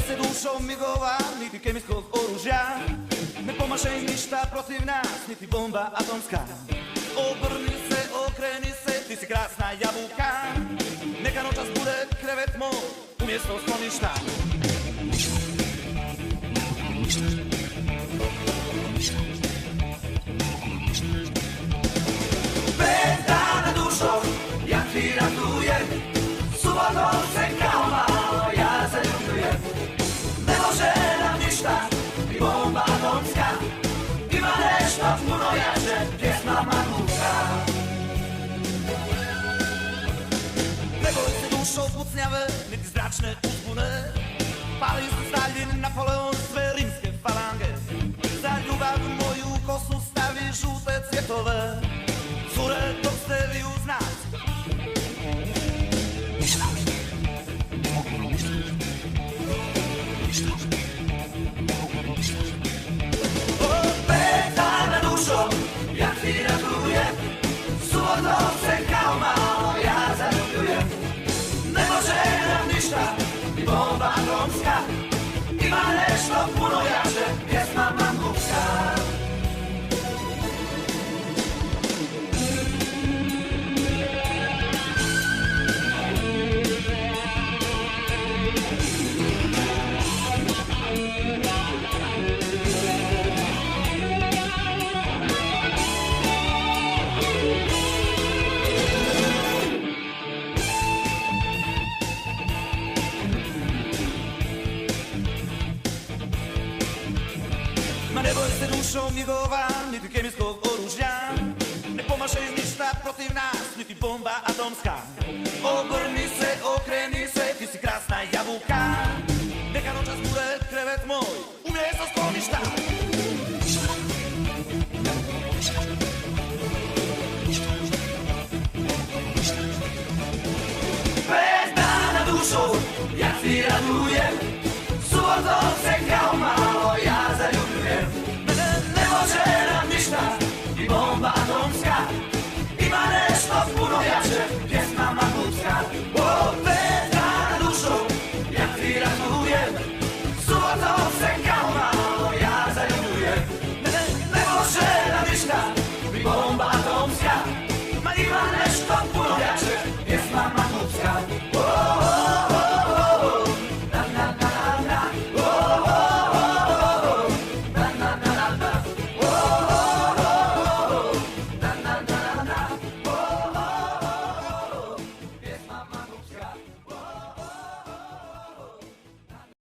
se dušom migova, niti kemijskog oružja. Ne pomaže im ništa protiv nas, niti bomba atomska. Obrni se, okreni se, ti si krasna jabuka. Neka noćas bude krevet moj, umjesto skloništa. Pet dana dušom, ja ti ratujem, subotom se kao malo ja zaljubljujem. Ne može nam ništa, ni bomba atomska, ima nešto puno jače, pjesma Mamuka. Ne boj se dušo pucnjave, niti zračne uzbune, pali su Stalin, Napoleon, sve rimske falange. Za ljubav moju kosu stavi žute cvjetove, cure dok ste vi uz nas. Opet dana dušom, ja ti ratujem, subotom se kao malo ja zaljubljujem. Ne može nam ništa, ni bomba atomska, ima nešto puno jače, pjesma Mamuka. Ma ne boj se dušom migova, niti kemijskog oružja. Ne pomaže im ništa protiv nas, niti bomba atomska. Obrni se, okreni se, ti si krasna jabuka. Neka noćas bude krevet moj,